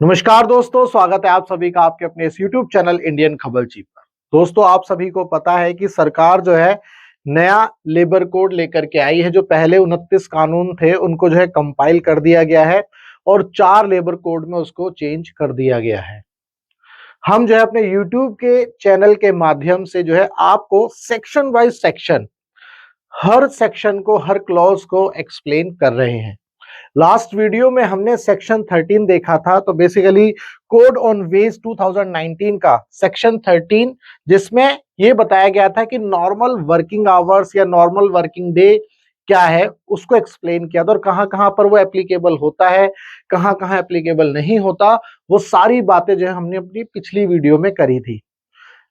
नमस्कार दोस्तों, स्वागत है आप सभी का आपके अपने इस YouTube चैनल इंडियन खबरची पर। दोस्तों, आप सभी को पता है कि सरकार जो है नया लेबर कोड लेकर के आई है। जो पहले 29 कानून थे उनको जो है कंपाइल कर दिया गया है और 4 लेबर कोड में उसको चेंज कर दिया गया है। हम जो है अपने YouTube के चैनल के माध्यम से जो है आपको सेक्शन वाइज सेक्शन, हर सेक्शन को, हर क्लॉज को एक्सप्लेन कर रहे हैं। लास्ट वीडियो में हमने सेक्शन 13 देखा था, तो बेसिकली कोड ऑन वेज 2019 का सेक्शन 13, जिसमें यह बताया गया था कि नॉर्मल वर्किंग आवर्स या नॉर्मल वर्किंग डे क्या है, उसको एक्सप्लेन किया था और कहां कहां पर वो एप्लीकेबल होता है, कहां कहां एप्लीकेबल नहीं होता, वो सारी बातें जो है हमने अपनी पिछली वीडियो में करी थी।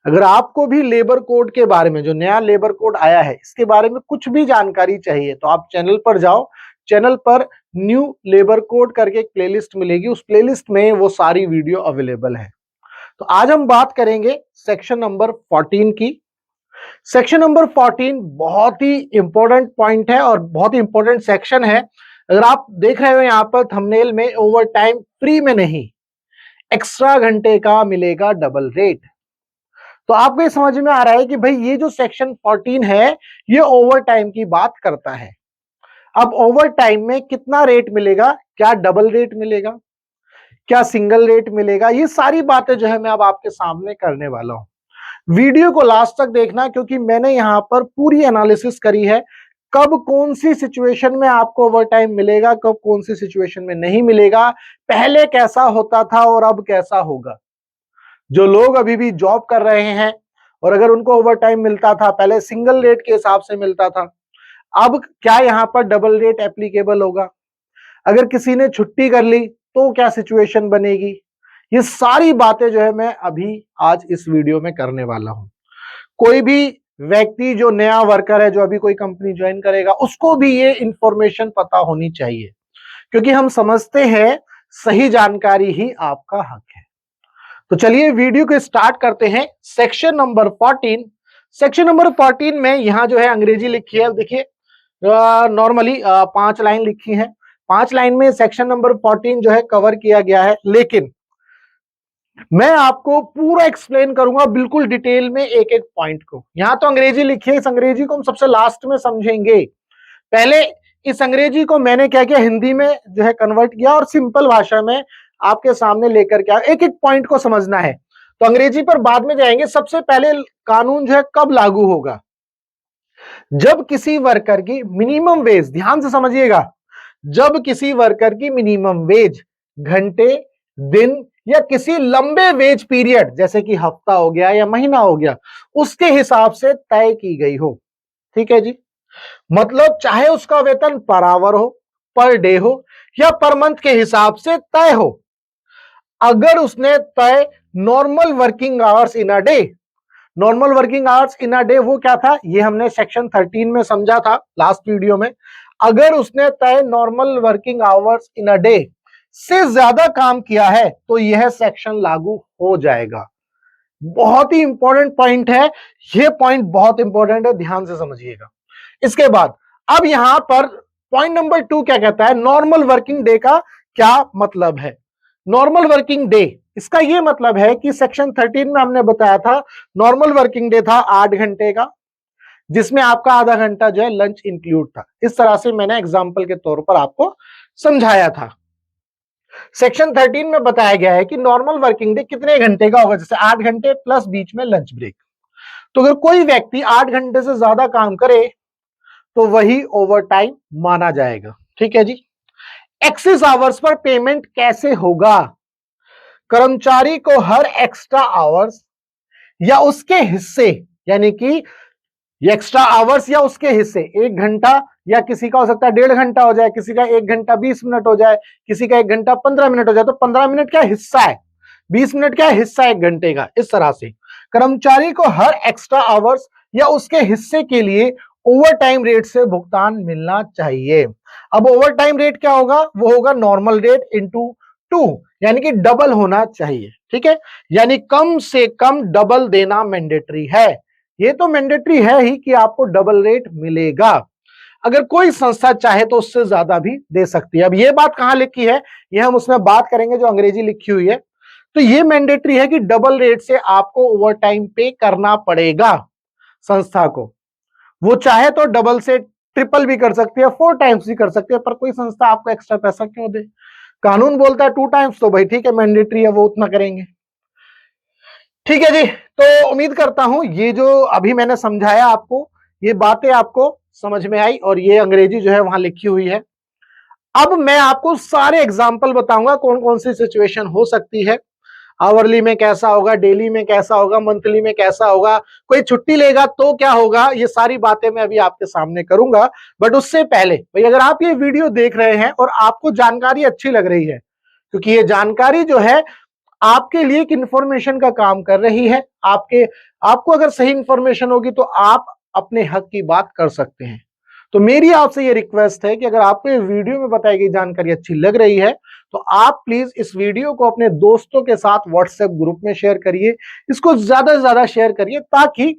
अगर आपको भी लेबर कोड के बारे में, जो नया लेबर कोड आया है, इसके बारे में कुछ भी जानकारी चाहिए तो आप चैनल पर जाओ। चैनल पर न्यू लेबर कोड करके एक प्लेलिस्ट मिलेगी, उस प्लेलिस्ट में वो सारी वीडियो अवेलेबल है। तो आज हम बात करेंगे सेक्शन नंबर 14 की। सेक्शन नंबर 14 बहुत ही इंपॉर्टेंट पॉइंट है और बहुत ही इंपॉर्टेंट सेक्शन है। अगर आप देख रहे हो यहाँ पर थंबनेल में, ओवर टाइम फ्री में नहीं, एक्स्ट्रा घंटे का मिलेगा डबल रेट। तो आपको ये समझ में आ रहा है कि भाई ये जो सेक्शन 14 है ये ओवर टाइम की बात करता है। अब ओवर टाइम में कितना रेट मिलेगा, क्या डबल रेट मिलेगा, क्या सिंगल रेट मिलेगा, ये सारी बातें जो है मैं अब आपके सामने करने वाला हूं। वीडियो को लास्ट तक देखना, क्योंकि मैंने यहां पर पूरी एनालिसिस करी है। कब कौन सी सिचुएशन में आपको ओवर टाइम मिलेगा, कब कौन सी सिचुएशन में नहीं मिलेगा, पहले कैसा होता था और अब कैसा होगा। जो लोग अभी भी जॉब कर रहे हैं और अगर उनको ओवर टाइम मिलता था, पहले सिंगल रेट के हिसाब से मिलता था, अब क्या यहां पर डबल रेट एप्लीकेबल होगा। अगर किसी ने छुट्टी कर ली तो क्या सिचुएशन बनेगी, ये सारी बातें जो है मैं अभी आज इस वीडियो में करने वाला हूं। कोई भी व्यक्ति जो नया वर्कर है, जो अभी कोई कंपनी ज्वाइन करेगा, उसको भी ये इंफॉर्मेशन पता होनी चाहिए, क्योंकि हम समझते हैं सही जानकारी ही आपका हक है। तो चलिए वीडियो को स्टार्ट करते हैं। Section number 14। सेक्शन नंबर 14 में यहां जो है अंग्रेजी लिखी है, देखिए नॉर्मली 5 लाइन लिखी है। 5 लाइन में सेक्शन नंबर 14 जो है कवर किया गया है, लेकिन मैं आपको पूरा एक्सप्लेन करूंगा बिल्कुल डिटेल में एक एक पॉइंट को। यहां तो अंग्रेजी लिखी है, इस अंग्रेजी को हम सबसे लास्ट में समझेंगे। पहले इस अंग्रेजी को मैंने क्या किया, हिंदी में जो है कन्वर्ट किया और सिंपल भाषा में आपके सामने लेकर के आया। एक एक पॉइंट को समझना है, तो अंग्रेजी पर बाद में जाएंगे। सबसे पहले कानून जो है कब लागू होगा, जब किसी वर्कर की मिनिमम वेज, ध्यान से समझिएगा, जब किसी वर्कर की मिनिमम वेज घंटे, दिन या किसी लंबे वेज पीरियड, जैसे कि हफ्ता हो गया या महीना हो गया, उसके हिसाब से तय की गई हो। ठीक है जी, मतलब चाहे उसका वेतन पर आवर हो, पर डे हो या पर मंथ के हिसाब से तय हो। अगर उसने तय normal working hours in a day, normal working hours in a day वो क्या था, ये हमने सेक्शन 13 में समझा था लास्ट वीडियो में। अगर उसने तय normal working hours in a day से ज्यादा काम किया है तो यह सेक्शन लागू हो जाएगा। बहुत ही इंपॉर्टेंट पॉइंट है, यह पॉइंट बहुत इंपॉर्टेंट है, ध्यान से समझिएगा। इसके बाद अब यहां पर पॉइंट नंबर 2 क्या कहता है, नॉर्मल वर्किंग डे का क्या मतलब है। नॉर्मल वर्किंग डे, इसका यह मतलब है कि सेक्शन 13 में हमने बताया था नॉर्मल वर्किंग डे था 8 घंटे का, जिसमें आपका आधा घंटा जो है लंच इंक्लूड था। इस तरह से मैंने एग्जांपल के तौर पर आपको समझाया था। सेक्शन 13 में बताया गया है कि नॉर्मल वर्किंग डे कितने घंटे का होगा, जैसे 8 घंटे प्लस बीच में लंच ब्रेक। तो अगर कोई व्यक्ति 8 घंटे से ज्यादा काम करे तो वही ओवर टाइम माना जाएगा। ठीक है जी। एक्सेस आवर्स पर पेमेंट कैसे होगा, कर्मचारी को हर एक्स्ट्रा आवर्स या उसके हिस्से, यानी कि एक्स्ट्रा आवर्स या उसके हिस्से, 1 घंटा या किसी का हो सकता है 1.5 घंटा हो जाए, किसी का 1 घंटा 20 मिनट हो जाए, किसी का 1 घंटा 15 मिनट हो जाए, तो 15 मिनट क्या हिस्सा है, 20 मिनट क्या हिस्सा है 1 घंटे का। इस तरह से कर्मचारी को हर एक्स्ट्रा आवर्स या उसके हिस्से के लिए ओवर टाइम रेट से भुगतान मिलना चाहिए। अब ओवर टाइम रेट क्या होगा, वो होगा नॉर्मल रेट इंटू 2, यानी कि डबल होना चाहिए। ठीक है, यानी कम से कम डबल देना मैंडेटरी है। ये तो मैंडेटरी है ही कि आपको डबल रेट मिलेगा। अगर कोई संस्था चाहे तो उससे ज्यादा भी दे सकती है। अब ये बात कहां लिखी है, ये हम उसमें बात करेंगे जो अंग्रेजी लिखी हुई है। तो ये मैंडेटरी है कि डबल रेट से आपको ओवर टाइम पे करना पड़ेगा संस्था को। वो चाहे तो डबल से ट्रिपल भी कर सकती है, 4 टाइम्स भी कर सकती है, पर कोई संस्था आपको एक्स्ट्रा पैसा क्यों दे। कानून बोलता है 2 टाइम्स, तो भाई ठीक है, मैंडेटरी है, वो उतना करेंगे। ठीक है जी, तो उम्मीद करता हूं ये जो अभी मैंने समझाया आपको, ये बातें आपको समझ में आई और ये अंग्रेजी जो है वहां लिखी हुई है। अब मैं आपको सारे एग्जाम्पल बताऊंगा कौन कौन सी सिचुएशन हो सकती है। आवरली में कैसा होगा, डेली में कैसा होगा, मंथली में कैसा होगा, कोई छुट्टी लेगा तो क्या होगा, ये सारी बातें मैं अभी आपके सामने करूंगा। बट उससे पहले भाई, अगर आप ये वीडियो देख रहे हैं और आपको जानकारी अच्छी लग रही है, क्योंकि ये जानकारी जो है आपके लिए एक इंफॉर्मेशन का काम कर रही है, आपको अगर सही इंफॉर्मेशन होगी तो आप अपने हक की बात कर सकते हैं। तो मेरी आपसे ये रिक्वेस्ट है कि अगर आपको ये वीडियो में बताई गई जानकारी अच्छी लग रही है तो आप प्लीज इस वीडियो को अपने दोस्तों के साथ व्हाट्सएप ग्रुप में शेयर करिए, इसको ज्यादा से ज्यादा शेयर करिए ताकि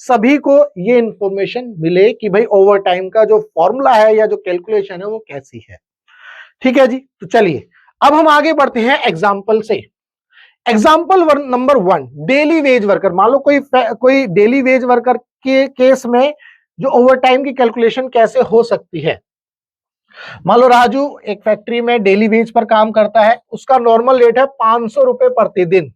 सभी को ये इंफॉर्मेशन मिले कि भाई ओवर टाइम का जो फॉर्मूला है या जो कैलकुलेशन है वो कैसी है। ठीक है जी, तो चलिए अब हम आगे बढ़ते हैं एग्जाम्पल से। Example number 1, daily veg worker. मान लो कोई डेली वेज वर्कर के केस में जो ओवर टाइम की कैलकुलेशन कैसे हो सकती है। मान लो राजू एक फैक्ट्री में डेली वेज पर काम करता है, उसका नॉर्मल रेट है 500 रुपए प्रतिदिन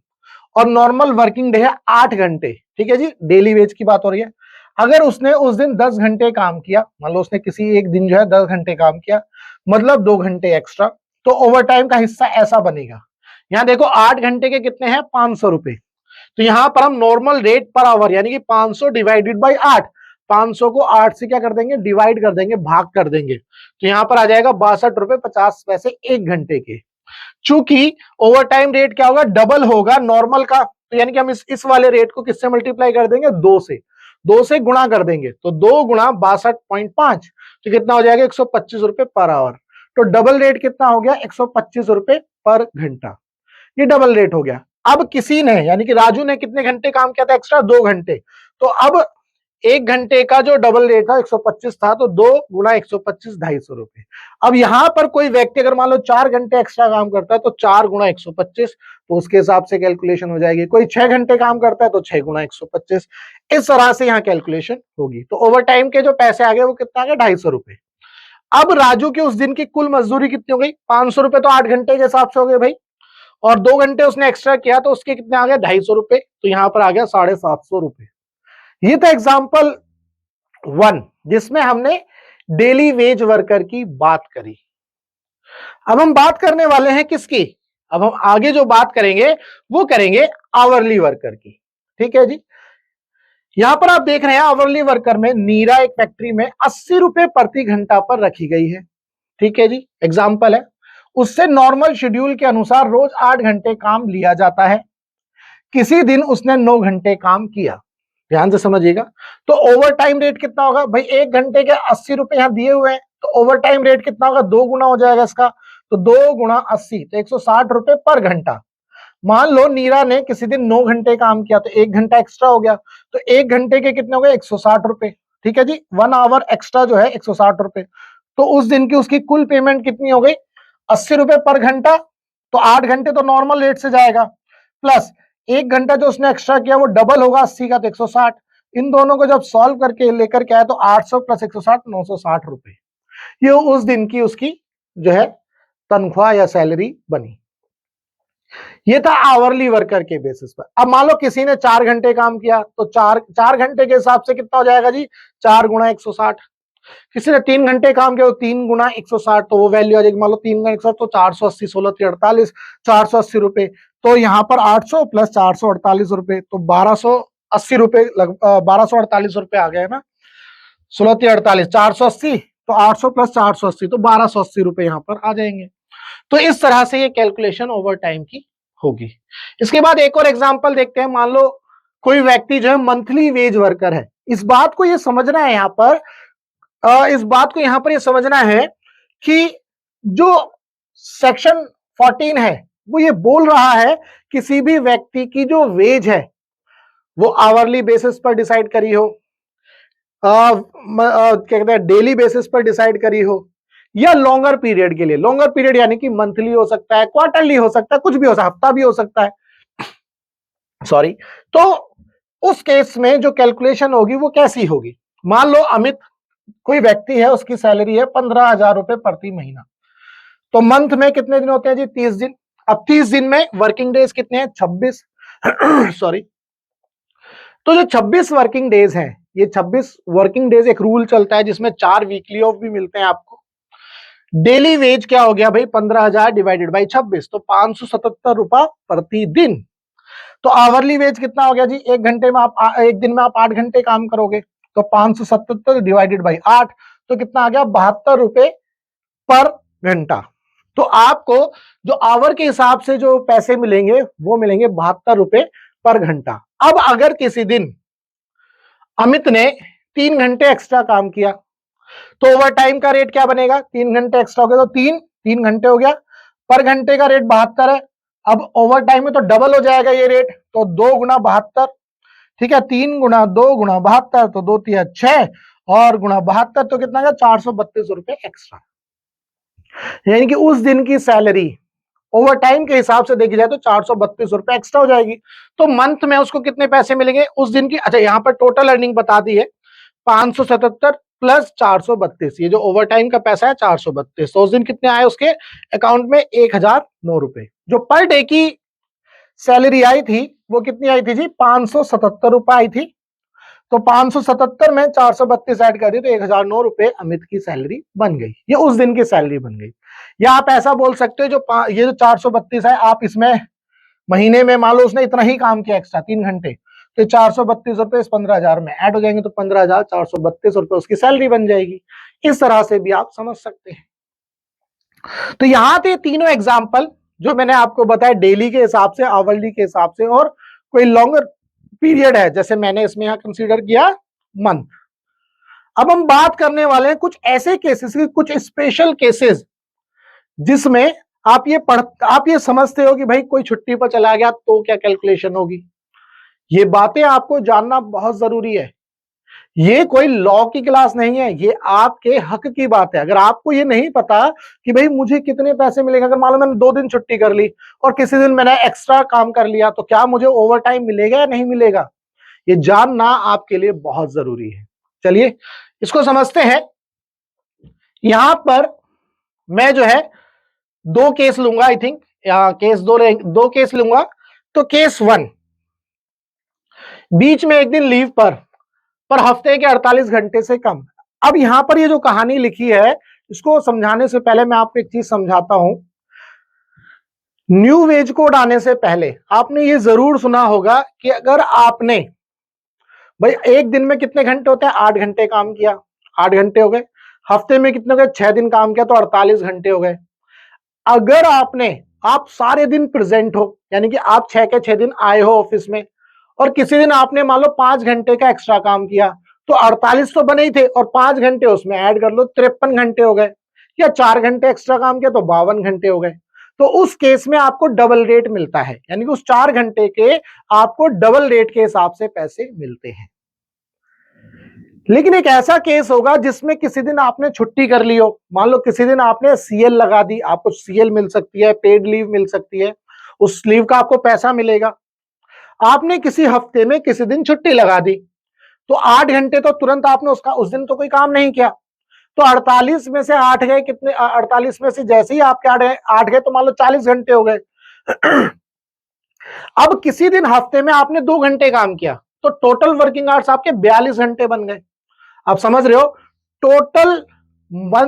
और नॉर्मल वर्किंग डे है 8 घंटे। ठीक है जी, डेली वेज की बात हो रही है। अगर उसने उस दिन 10 घंटे काम किया, मान लो उसने किसी एक दिन जो है 10 घंटे काम किया, मतलब 2 घंटे एक्स्ट्रा, तो ओवर टाइम का हिस्सा ऐसा बनेगा। यहां देखो 8 घंटे के कितने हैं, 500 रुपए। तो यहां पर हम नॉर्मल रेट पर आवर यानी कि 500 डिवाइडेड बाई 8, 500 को 8 से क्या कर देंगे, डिवाइड कर देंगे, भाग कर देंगे। तो यहां पर आ जाएगा 62 रुपए 50 पैसे 1 घंटे के। चूंकि ओवर टाइम रेट क्या होगा, डबल होगा नॉर्मल का, तो यानी कि हम इस वाले रेट को किससे मल्टीप्लाई कर देंगे, 2 से गुणा कर देंगे। तो 2 गुणा 62.5, तो कितना हो जाएगा, 125 रुपए पर आवर। तो डबल रेट कितना हो गया, 125 रुपए पर घंटा। ये डबल रेट हो गया। अब किसी ने यानी कि राजू ने कितने घंटे काम किया था एक्स्ट्रा, 2 घंटे। तो अब 1 घंटे का जो डबल रेट था 125 था, तो 2 गुणा 125 250 रुपए। अब यहां पर कोई व्यक्ति अगर मान लो 4 घंटे एक्स्ट्रा काम करता है तो 4 गुणा 125, तो उसके हिसाब से कैलकुलेशन हो जाएगी। कोई 6 घंटे काम करता है तो 6 गुणा 125, इस तरह से यहाँ कैलकुलेशन होगी। तो ओवर टाइम के जो पैसे आ गए वो कितना आ गया, 250 रुपए। अब राजू के उस दिन की कुल मजदूरी कितनी हो गई, 500 रुपए तो 8 घंटे के हिसाब से हो गए भाई, और 2 घंटे उसने एक्स्ट्रा किया तो उसके कितने आ गए, 250 रुपए। तो यहां पर आ गया 750 रुपए। ये था एग्जाम्पल 1 जिसमें हमने डेली वेज वर्कर की बात करी। अब हम बात करने वाले हैं किसकी, अब हम आगे जो बात करेंगे वो करेंगे आवरली वर्कर की। ठीक है जी, यहां पर आप देख रहे हैं आवरली वर्कर में नीरा एक फैक्ट्री में 80 रुपए प्रति घंटा पर रखी गई है। ठीक है जी, एग्जाम्पल है। उससे नॉर्मल शेड्यूल के अनुसार रोज 8 घंटे काम लिया जाता है। किसी दिन उसने 9 घंटे काम किया, ध्यान से समझिएगा। तो ओवर टाइम रेट कितना होगा भाई, 1 घंटे के 80 रुपए यहां दिए हुए हैं, तो ओवर टाइम रेट कितना होगा, 2 गुना हो जाएगा इसका। तो 2 गुणा 80 तो 160 रुपए पर घंटा। मान लो नीरा ने किसी दिन 9 घंटे काम किया तो 1 घंटा एक्स्ट्रा हो गया, तो 1 घंटे के कितने हो गए, 160 रुपए। ठीक है जी, 1 आवर एक्स्ट्रा जो है 160 रुपए। तो उस दिन की उसकी कुल पेमेंट कितनी हो गई, 80 रुपए पर घंटा। तो 8 घंटे तो नॉर्मल रेट से जाएगा, प्लस 1 घंटा जो उसने एक्स्ट्रा किया वो डबल होगा 80 का, तो 160। इन दोनों को जब सॉल्व करके लेकर के आए तो 800 प्लस 160 960 रुपए, ये उस दिन की उसकी जो है तनख्वाह या सैलरी बनी। ये था आवरली वर्कर के बेसिस पर। अब मान लो किसी ने 4 घंटे काम किया तो 4 घंटे के हिसाब से कितना हो जाएगा जी, 4 गुणा 160। किसी ने 3 घंटे काम किया तो 3 गुणा 160, तो वो वैल्यू आ जाएगी, मान लो 3 गुणा 160 तो 480, 16 48, 480 रुपए। तो यहाँ पर 800 प्लस 448 रुपए, तो 1280 रुपए, 1248 रुपए आ गए ना, 16 48, 480, तो 800 प्लस 480 तो 1280 रुपए यहाँ पर आ जाएंगे। तो इस तरह से ये कैलकुलेशन ओवर टाइम की होगी। इसके बाद एक और एग्जांपल देखते हैं। मान लो कोई व्यक्ति जो है मंथली वेज वर्कर है। इस बात को ये समझना है यहाँ पर, ये समझना है कि जो सेक्शन 14 है वो ये बोल रहा है किसी भी व्यक्ति की जो वेज है वो आवरली बेसिस पर डिसाइड करी हो, क्या कहते हैं डेली बेसिस पर डिसाइड करी हो, या लॉन्गर पीरियड के लिए। लॉन्गर पीरियड यानी कि मंथली हो सकता है, क्वार्टरली हो सकता है, कुछ भी हो सकता है, हफ्ता भी हो सकता है, सॉरी। तो उस केस में जो कैलकुलेशन होगी वो कैसी होगी? मान लो अमित कोई व्यक्ति है, उसकी सैलरी है 15,000 रुपए प्रति महीना। तो मंथ में कितने दिन होते हैं जी? 30 दिन। अब 30 दिन में वर्किंग डेज कितने हैं? 26 सॉरी। तो जो 26 वर्किंग डेज हैं, ये 26 वर्किंग डेज एक रूल चलता है जिसमें 4 वीकली ऑफ भी मिलते हैं आपको। डेली वेज क्या हो गया भाई? 15,000 डिवाइडेड बाई 26, तो 577 रुपया प्रति दिन। तो आवरली वेज कितना हो गया जी? एक घंटे में आप एक दिन में आप 8 घंटे काम करोगे, तो 577 डिवाइडेड बाई 8, तो कितना आ गया? 72 रुपए पर घंटा। तो आपको जो आवर के हिसाब से जो पैसे मिलेंगे वो मिलेंगे 72 रुपए पर घंटा। अब अगर किसी दिन अमित ने 3 घंटे एक्स्ट्रा काम किया, तो ओवर टाइम का रेट क्या बनेगा? 3 घंटे एक्स्ट्रा हो गया तो 3 घंटे हो गया, पर घंटे का रेट 72 है। अब ओवर टाइम में तो डबल हो जाएगा ये रेट, तो 2 गुना 72, ठीक है, 3 गुना 2 गुना 72, तो 2 तिया 6 और गुना 72, तो कितना गया? 432 रुपए एक्स्ट्रा। यानी कि उस दिन की सैलरी ओवर टाइम के हिसाब से देखी जाए तो 432 रुपए एक्स्ट्रा हो जाएगी। तो मंथ में उसको कितने पैसे मिलेंगे उस दिन की? अच्छा, यहाँ पर टोटल अर्निंग बता दी है 577 प्लस 432, ये जो ओवर टाइम का पैसा है 432, तो उस दिन कितने आए उसके अकाउंट में? 1009 रुपए। जो पर डे की सैलरी आई थी वो कितनी आई थी जी? 577 रुपए आई थी। तो 577 में 432 ऐड कर दी तो 1009 रुपए अमित की सैलरी बन गई। ये उस दिन की सैलरी बन गई। या आप ऐसा बोल सकते हो ये जो 432 है, आप इसमें महीने में मान लो उसने इतना ही काम किया एक्स्ट्रा 3 घंटे, तो 432 रुपए इस 15,000 में ऐड हो जाएंगे, तो 15,432 रुपए उसकी सैलरी बन जाएगी। इस तरह से भी आप समझ सकते हैं। तो यहां थे तीनों एग्जाम्पल जो मैंने आपको बताया, डेली के हिसाब से, आवरली के हिसाब से, और कोई लॉन्गर पीरियड है जैसे मैंने इसमें यहां कंसीडर किया मंथ। अब हम बात करने वाले हैं कुछ ऐसे केसेस की, कुछ स्पेशल केसेस जिसमें आप ये समझते हो कि भाई कोई छुट्टी पर चला गया तो क्या कैलकुलेशन होगी। ये बातें आपको जानना बहुत जरूरी है। ये कोई लॉ की क्लास नहीं है, ये आपके हक की बात है। अगर आपको ये नहीं पता कि भाई मुझे कितने पैसे मिलेंगे, अगर मान लो मैंने 2 दिन छुट्टी कर ली और किसी दिन मैंने एक्स्ट्रा काम कर लिया, तो क्या मुझे ओवर टाइम मिलेगा या नहीं मिलेगा, ये जानना आपके लिए बहुत जरूरी है। चलिए इसको समझते हैं। यहां पर मैं जो है 2 केस लूंगा, आई थिंक केस 2 केस लूंगा। तो केस 1, बीच में एक दिन लीव पर हफ्ते के 48 घंटे से कम। अब यहां पर ये जो कहानी लिखी है, इसको समझाने से पहले मैं आपको एक चीज समझाता हूं। न्यू वेज कोड आने से पहले आपने ये जरूर सुना होगा कि अगर आपने भाई एक दिन में कितने घंटे होते हैं? 8 घंटे काम किया, 8 घंटे हो गए। हफ्ते में कितने हो गए? 6 दिन काम किया तो 48 घंटे हो गए। अगर आप सारे दिन प्रेजेंट हो, यानी कि आप 6 के 6 दिन आए हो ऑफिस में, और किसी दिन आपने मान लो 5 घंटे का एक्स्ट्रा काम किया, तो 48 तो बने ही थे, और 5 घंटे उसमें ऐड कर लो, 53 घंटे हो गए। या 4 घंटे एक्स्ट्रा काम किया तो 52 घंटे हो गए। तो उस केस में आपको डबल रेट मिलता है, यानी कि उस 4 घंटे के आपको डबल रेट के हिसाब से पैसे मिलते हैं। लेकिन एक ऐसा केस होगा जिसमें किसी दिन आपने छुट्टी कर ली हो, मान लो किसी दिन आपने सीएल लगा दी, आपको सीएल मिल सकती है, पेड लीव मिल सकती है, उस लीव का आपको पैसा मिलेगा। आपने किसी हफ्ते में किसी दिन छुट्टी लगा दी, तो 8 घंटे तो तुरंत आपने उस दिन तो कोई काम नहीं किया, तो 48 में से 8 गए कितने? 48 में से जैसे ही आपके 8 गए तो मान लो 40 घंटे हो गए। अब किसी दिन हफ्ते में आपने 2 घंटे काम किया, तो टोटल वर्किंग आवर्स आपके 42 घंटे बन गए। आप समझ रहे हो, टोटल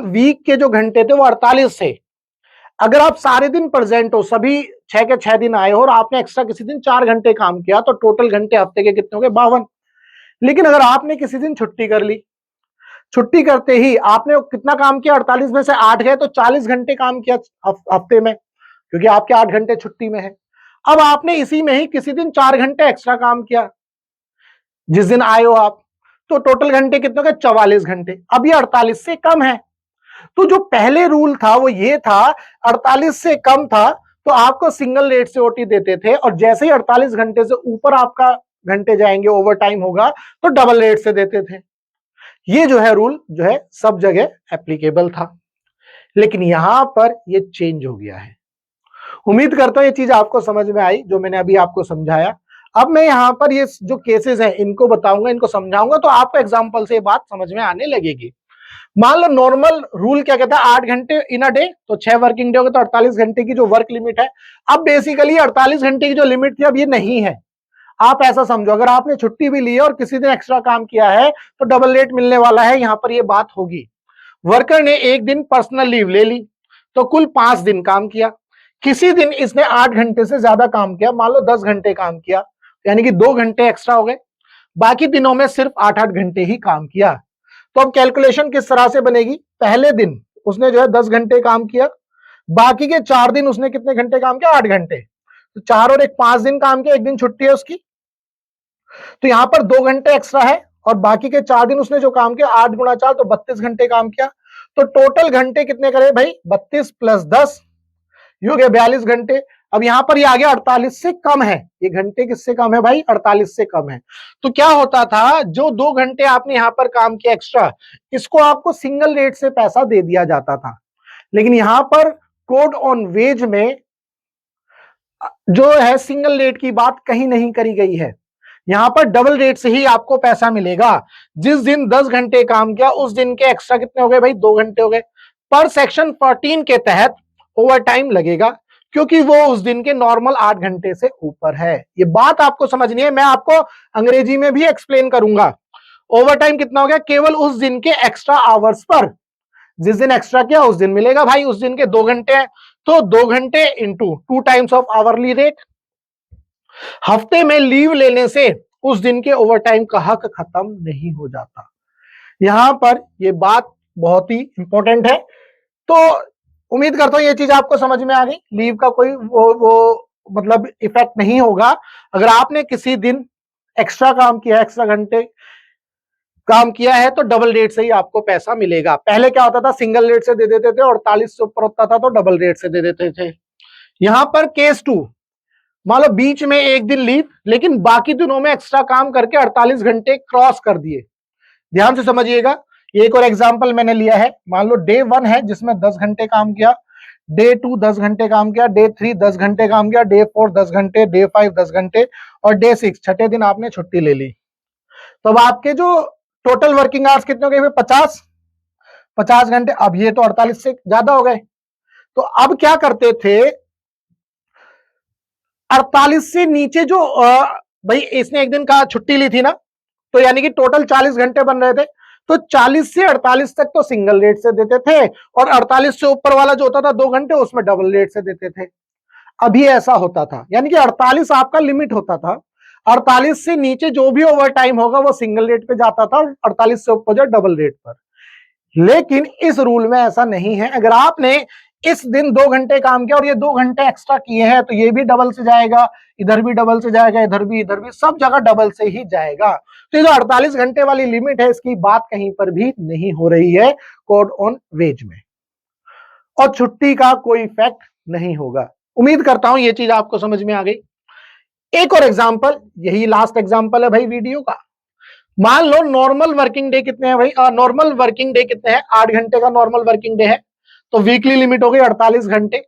वीक के जो घंटे थे वो 48 थे। अगर आप सारे दिन प्रेजेंट हो, सभी 6 के 6 दिन आए हो, और आपने एक्स्ट्रा किसी दिन 4 घंटे काम किया, तो टोटल घंटे हफ्ते के कितने हो गए? 52। लेकिन अगर आपने किसी दिन छुट्टी कर ली, छुट्टी करते ही आपने कितना काम किया? 48 में से 8 गए तो 40 घंटे काम किया हफ्ते में, क्योंकि आपके 8 घंटे छुट्टी में है। अब आपने इसी में ही किसी दिन 4 घंटे एक्स्ट्रा काम किया जिस दिन आए हो आप, तो टोटल घंटे कितने हो गए? 44 घंटे। अब ये 48 से कम है। तो जो पहले रूल था वो ये था, 48 से कम था तो आपको सिंगल रेट से ओटी देते थे, और जैसे ही 48 घंटे से ऊपर आपका घंटे जाएंगे, ओवर टाइम होगा, तो डबल रेट से देते थे। ये जो है रूल जो है सब जगह एप्लीकेबल था, लेकिन यहां पर ये चेंज हो गया है। उम्मीद करता हूं ये चीज आपको समझ में आई जो मैंने अभी आपको समझाया। अब मैं यहाँ पर ये जो केसेस हैं इनको बताऊंगा, इनको समझाऊंगा, तो आपको एग्जाम्पल से ये बात समझ में आने लगेगी। मान लो नॉर्मल रूल क्या कहता है, 8 घंटे इन अ डे, तो 6 वर्किंग डे हो गए तो 48 घंटे की जो वर्क लिमिट है। अब बेसिकली 48 घंटे की जो लिमिट थी अब ये नहीं है। आप ऐसा समझो, अगर आपने छुट्टी भी ली है और किसी दिन एक्स्ट्रा काम किया है तो डबल रेट मिलने वाला है, यहां पर ये बात होगी। वर्कर ने एक दिन पर्सनल लीव ले ली तो कुल 5 दिन काम किया। किसी दिन इसने 8 घंटे से ज्यादा काम किया, मान लो 10 घंटे काम किया, यानी कि 2 घंटे एक्स्ट्रा हो गए। बाकी दिनों में सिर्फ 8-8 घंटे ही काम किया। तो अब कैलकुलेशन किस तरह से बनेगी, पहले दिन उसने जो है 10 घंटे काम किया, बाकी के 4 दिन उसने कितने घंटे काम किया, 8 घंटे। तो 4 और 1 5 दिन काम किया, एक दिन छुट्टी है उसकी, तो यहां पर 2 घंटे एक्स्ट्रा है, और बाकी के 4 दिन उसने जो काम किया 8 गुणा 4 तो 32 घंटे काम किया। तो टोटल घंटे कितने करे भाई, 32 प्लस 10, ये हो गया 42 घंटे। अब यहां पर ये आ गया 48 से कम है, ये घंटे किससे कम है भाई, 48 से कम है। तो क्या होता था, जो 2 घंटे आपने यहां पर काम किया एक्स्ट्रा, इसको आपको सिंगल रेट से पैसा दे दिया जाता था। लेकिन यहां पर कोड ऑन वेज में जो है सिंगल रेट की बात कहीं नहीं करी गई है, यहां पर डबल रेट से ही आपको पैसा मिलेगा। जिस दिन 10 घंटे काम किया उस दिन के एक्स्ट्रा कितने हो गए भाई, 2 घंटे हो गए। पर सेक्शन 14 के तहत ओवर टाइम लगेगा, क्योंकि वो उस दिन के नॉर्मल 8 घंटे से ऊपर है। ये बात आपको समझनी है, मैं आपको अंग्रेजी में भी एक्सप्लेन करूंगा। ओवर टाइम कितना हो गया, केवल उस दिन के एक्स्ट्रा आवर्स पर, जिस दिन एक्स्ट्रा किया उस दिन मिलेगा भाई। उस दिन के 2 घंटे हैं तो 2 घंटे into 2 times of hourly rate. हफ्ते में लीव लेने से उस दिन के ओवरटाइम का हक खत्म नहीं हो जाता। यहां पर यह बात बहुत ही इंपॉर्टेंट है। तो उम्मीद करता हूं ये चीज आपको समझ में आ गई। लीव का कोई वो मतलब इफेक्ट नहीं होगा। अगर आपने किसी दिन एक्स्ट्रा काम किया, एक्स्ट्रा घंटे काम किया है, तो डबल रेट से ही आपको पैसा मिलेगा। पहले क्या होता था, सिंगल रेट से दे देते थे, और 48 से ऊपर होता था तो डबल रेट से दे देते थे। यहां पर केस 2, मान लो बीच में एक दिन लीव, लेकिन बाकी दिनों में एक्स्ट्रा काम करके 48 घंटे क्रॉस कर दिए। ध्यान से समझिएगा, एक और एग्जांपल मैंने लिया है। मान लो डे 1 है जिसमें 10 घंटे काम किया, डे 2 10 घंटे काम किया, डे 3 10 घंटे काम किया, डे 4 10 घंटे, डे 5 10 घंटे, और डे 6 छठे दिन आपने छुट्टी ले ली। तो अब आपके जो टोटल वर्किंग आवर्स कितने हो गए, 50 घंटे। अब ये तो 48 से ज्यादा हो गए। तो अब क्या करते थे, 48 से नीचे जो भाई इसने एक दिन का छुट्टी ली थी ना, तो यानी कि टोटल 40 घंटे बन रहे थे, तो 40 से 48 तक तो सिंगल रेट से देते थे, और 48 से ऊपर वाला जो होता था 2 घंटे, उसमें डबल रेट से देते थे। अभी ऐसा होता था, यानी कि 48 आपका लिमिट होता था। 48 से नीचे जो भी ओवर टाइम होगा वो सिंगल रेट पे जाता था, और 48 से ऊपर जो डबल रेट पर। लेकिन इस रूल में ऐसा नहीं है। अगर आपने इस दिन 2 घंटे काम किया और ये 2 घंटे एक्स्ट्रा किए हैं, तो ये भी डबल से जाएगा, इधर भी डबल से जाएगा, इधर भी, सब जगह डबल से ही जाएगा। तो ये जो 48 घंटे वाली लिमिट है, इसकी बात कहीं पर भी नहीं हो रही है कोड ऑन वेज में, और छुट्टी का कोई इफेक्ट नहीं होगा। उम्मीद करता हूं ये चीज आपको समझ में आ गई। एक और एग्जाम्पल, यही लास्ट एग्जाम्पल है भाई वीडियो का। मान लो नॉर्मल वर्किंग डे कितने हैं भाई, नॉर्मल वर्किंग डे कितने हैं, 8 घंटे का नॉर्मल वर्किंग डे है, तो वीकली लिमिट हो गई 48 घंटे।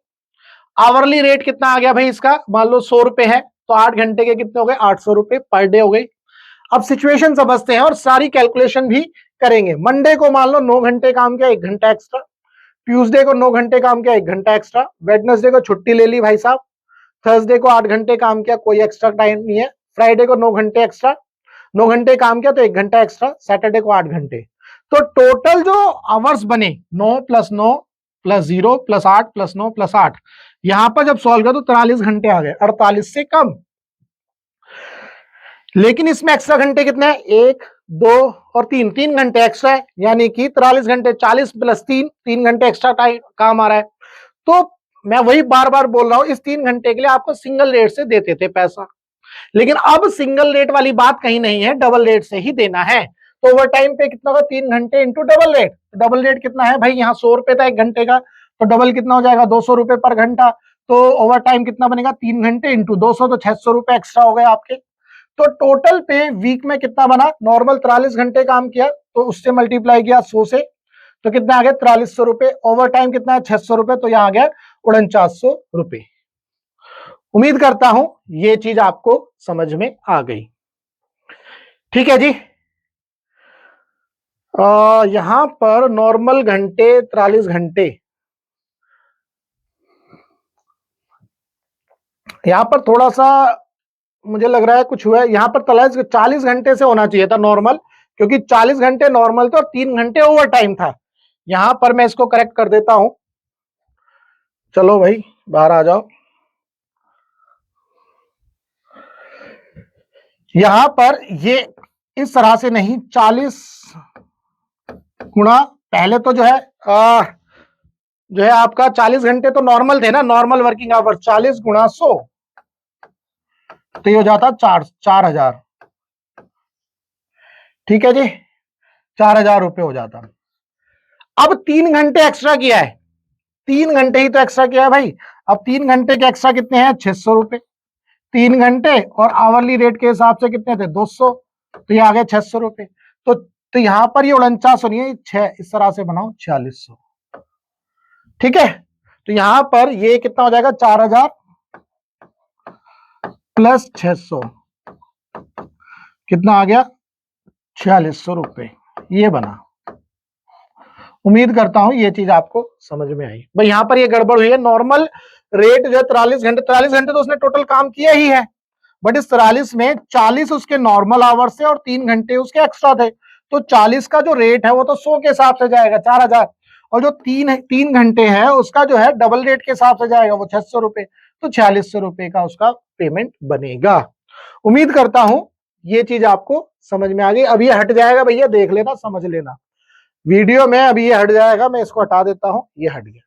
आवरली रेट कितना आ गया भाई इसका, मान लो 100 रुपए है, तो 8 घंटे के कितने हो गए, 800 रुपए पर डे हो गई। अब सिचुएशन समझते हैं और सारी कैलकुलेशन भी करेंगे। मंडे को मान लो 9 घंटे काम किया, 1 घंटा एक्स्ट्रा। ट्यूसडे को 9 घंटे काम किया, 1 घंटा एक्स्ट्रा। वेडनेसडे को छुट्टी ले ली भाई साहब। थर्सडे को 8 घंटे काम किया, कोई एक्स्ट्रा टाइम नहीं है। फ्राइडे को 9 घंटे एक्स्ट्रा, 9 घंटे काम किया तो 1 घंटा एक्स्ट्रा। सैटरडे को 8 घंटे। तो टोटल जो आवर्स बने 9 plus 9 plus 0 plus 8 plus 9 plus 8, यहां पर जब सॉल्व किया तो 43 घंटे आ गए, 48 से कम। लेकिन इसमें एक्स्ट्रा घंटे कितने हैं, 1 2 और 3, 3 घंटे एक्स्ट्रा है, यानी कि 43 घंटे, 40 प्लस 3, 3 घंटे एक्स्ट्रा टाइम काम आ रहा है। तो मैं वही बार बार बोल रहा हूं, इस 3 घंटे के लिए आपको सिंगल रेट से देते थे पैसा, लेकिन अब सिंगल रेट वाली बात कहीं नहीं है, डबल रेट से ही देना है। तो ओवर टाइम पे कितना होगा, 3 घंटे into double rate. Double rate कितना है भाई, यहाँ 100 रुपए था 1 घंटे का, तो डबल कितना हो जाएगा, 200 रुपए पर घंटा। तो ओवर टाइम कितना बनेगा, 3 घंटे इंटू 200, तो 600 रुपए एक्स्ट्रा हो गए आपके। तो टोटल पे वीक में कितना बना, नॉर्मल 43 घंटे काम किया तो उससे मल्टीप्लाई किया 100 से, तो कितना आ गया 4300 रुपए। ओवर टाइम कितना है 600 रुपए, तो यहां आ गया 4900 रुपए। उम्मीद करता हूं ये चीज आपको समझ में आ गई। ठीक है जी। यहां पर नॉर्मल घंटे 43 घंटे, यहां पर थोड़ा सा मुझे लग रहा है कुछ हुआ है। यहां पर 40 घंटे से होना चाहिए था नॉर्मल, क्योंकि 40 घंटे नॉर्मल थे और 3 घंटे ओवर टाइम था। यहां पर मैं इसको करेक्ट कर देता हूं। चलो भाई बाहर आ जाओ। यहां पर ये इस तरह से नहीं, 40 गुणा, पहले तो जो है आपका 40 घंटे तो नॉर्मल थे ना, नॉर्मल वर्किंग आवर, 40 गुणा 100 तो ये हो जाता 4000। ठीक है जी, 4000 रुपए हो जाता। अब 3 घंटे एक्स्ट्रा किया है, 3 घंटे ही तो एक्स्ट्रा किया है भाई। अब 3 घंटे के एक्स्ट्रा कितने हैं, 600 रुपए। 3 घंटे और आवरली रेट के हिसाब से कितने थे, 200, तो ये आ गए 600 रुपए। तो यहां पर ये 49 सुनिए 6 इस तरह से बनाओ 4600। ठीक है, तो यहां पर ये कितना हो जाएगा, 4000 प्लस 600 कितना आ गया, 4600 रुपए, ये बना। उम्मीद करता हूं ये चीज आपको समझ में आई। भाई यहां पर ये गड़बड़ हुई है, नॉर्मल रेट जो है 43 घंटे तो उसने टोटल काम किया ही है, बट इस 43 में 40 उसके नॉर्मल आवर्स थे और 3 घंटे उसके एक्स्ट्रा थे, तो 40 का जो रेट है वो तो 100 के हिसाब से जाएगा 4000, और जो तीन घंटे है उसका जो है डबल रेट के हिसाब से जाएगा वो 600 रुपए, तो 4600 रुपए का उसका पेमेंट बनेगा। उम्मीद करता हूं ये चीज आपको समझ में आ गई। अब ये हट जाएगा भैया, देख लेना समझ लेना वीडियो में, अभी ये हट जाएगा, मैं इसको हटा देता हूं, ये हट गया।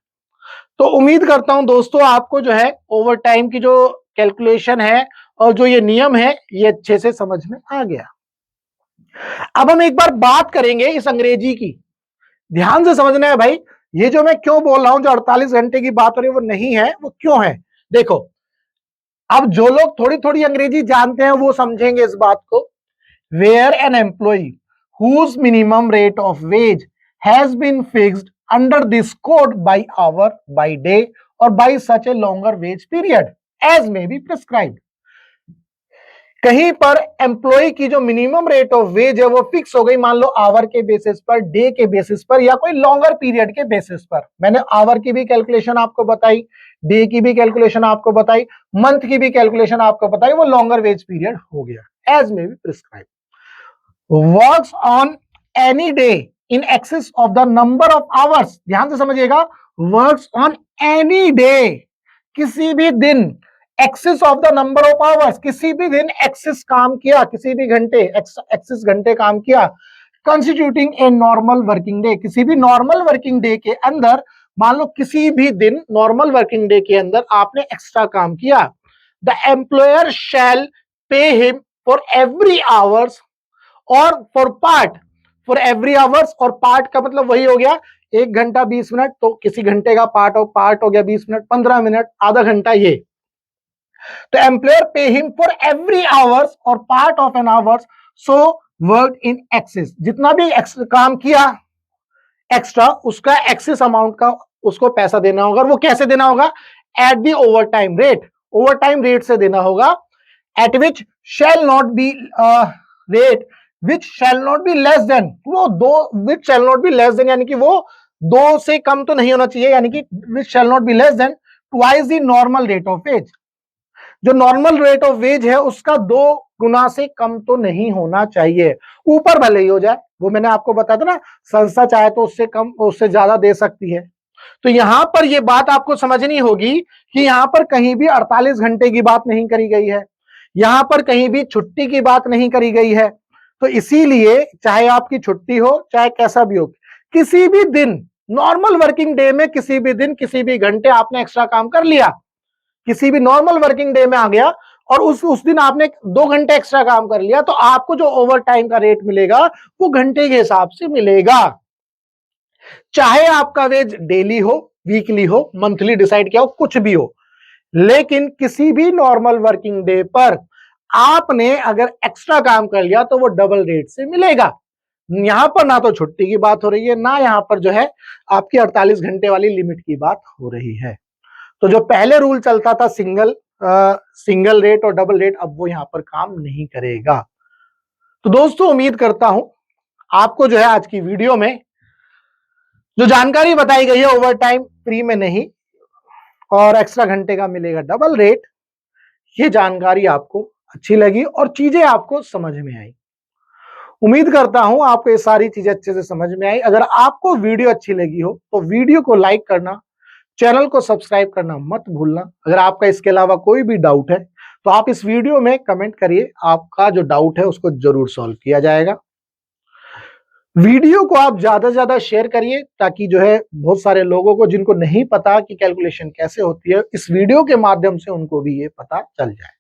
तो उम्मीद करता हूं दोस्तों आपको जो है ओवर टाइम की जो कैलकुलेशन है और जो ये नियम है ये अच्छे से समझ में आ गया। अब हम एक बार बात करेंगे इस अंग्रेजी की, ध्यान से समझना है भाई। ये जो मैं क्यों बोल रहा हूं, जो 48 घंटे की बात हो रही है वो नहीं है, वो क्यों है देखो। अब जो लोग थोड़ी थोड़ी अंग्रेजी जानते हैं वो समझेंगे इस बात को। Where an employee whose minimum rate of wage has been fixed under this code by hour, by day और by such a longer wage period as may be prescribed. कहीं पर एम्प्लॉय की जो मिनिमम रेट ऑफ वेज है वो fix हो गई, मान लो आवर के बेसिस पर, डे के बेसिस पर, या कोई लॉन्गर पीरियड के बेसिस पर। मैंने आवर की भी कैलकुलेशन आपको बताई, डे की भी कैलकुलेशन आपको बताई, मंथ की भी कैलकुलेशन आपको बताई, वो लॉन्गर वेज पीरियड हो गया as may be prescribe. Works on any day in excess of the number of hours, ध्यान से समझिएगा, वर्क्स ऑन एनी डे, किसी भी दिन, axis of the number of hours, किसी भी दिन एक्सिस काम किया, किसी भी घंटे एक्सिस घंटे काम किया, constituting a normal working day, किसी भी नॉर्मल वर्किंग डे के अंदर, मान लो किसी भी दिन नॉर्मल वर्किंग डे के अंदर आपने एक्स्ट्रा काम किया, the employer shall pay him for every hours और for part, for every hours, और पार्ट का मतलब वही हो गया 1 घंटा 20 मिनट, तो किसी घंटे का पार्ट हो गया 20 मिनट, 15 मिनट, आधा घंटा, ये तो employer pay him for every hours और part of an hours so work in excess, जितना भी काम किया एक्स्ट्रा उसका एक्सेस अमाउंट का उसको पैसा देना होगा। और वो कैसे देना होगा, at the overtime rate, overtime rate से देना होगा, at which shall not be rate which shall not be less than, वो दो, which shall not be less than यानी कि वो 2 से कम तो नहीं होना चाहिए, यानी कि which shall not be less than twice the normal rate of wage, जो नॉर्मल रेट ऑफ वेज है उसका 2 गुना से कम तो नहीं होना चाहिए, ऊपर भले ही हो जाए, वो मैंने आपको बताया था ना, संस्था चाहे तो उससे कम उससे ज्यादा दे सकती है। तो यहां पर ये बात आपको समझनी होगी कि यहां पर कहीं भी 48 घंटे की बात नहीं करी गई है, यहां पर कहीं भी छुट्टी की बात नहीं करी गई है। तो इसीलिए चाहे आपकी छुट्टी हो चाहे कैसा भी हो, किसी भी दिन नॉर्मल वर्किंग डे में किसी भी दिन किसी भी घंटे आपने एक्स्ट्रा काम कर लिया, किसी भी नॉर्मल वर्किंग डे में आ गया और उस दिन आपने 2 घंटे एक्स्ट्रा काम कर लिया, तो आपको जो ओवर टाइम का रेट मिलेगा वो घंटे के हिसाब से मिलेगा, चाहे आपका वेज डेली हो, वीकली हो, मंथली डिसाइड किया हो, कुछ भी हो। लेकिन किसी भी नॉर्मल वर्किंग डे पर आपने अगर एक्स्ट्रा काम कर लिया तो वो डबल रेट से मिलेगा। यहां पर ना तो छुट्टी की बात हो रही है, ना यहां पर जो है आपकी 48 घंटे वाली लिमिट की बात हो रही है। तो जो पहले रूल चलता था सिंगल रेट और डबल रेट, अब वो यहां पर काम नहीं करेगा। तो दोस्तों उम्मीद करता हूं आपको जो है आज की वीडियो में जो जानकारी बताई गई है ओवर टाइम फ्री में नहीं और एक्स्ट्रा घंटे का मिलेगा डबल रेट, ये जानकारी आपको अच्छी लगी और चीजें आपको समझ में आई। उम्मीद करता हूं आपको ये सारी चीजें अच्छे से समझ में आई। अगर आपको वीडियो अच्छी लगी हो तो वीडियो को लाइक करना, चैनल को सब्सक्राइब करना मत भूलना। अगर आपका इसके अलावा कोई भी डाउट है तो आप इस वीडियो में कमेंट करिए, आपका जो डाउट है उसको जरूर सॉल्व किया जाएगा। वीडियो को आप ज्यादा से ज्यादा शेयर करिए ताकि जो है बहुत सारे लोगों को जिनको नहीं पता कि कैलकुलेशन कैसे होती है, इस वीडियो के माध्यम से उनको भी ये पता चल जाए।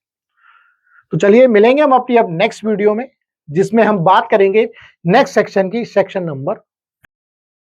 तो चलिए मिलेंगे हम अपनी अब नेक्स्ट वीडियो में, जिसमें हम बात करेंगे नेक्स्ट सेक्शन की, सेक्शन नंबर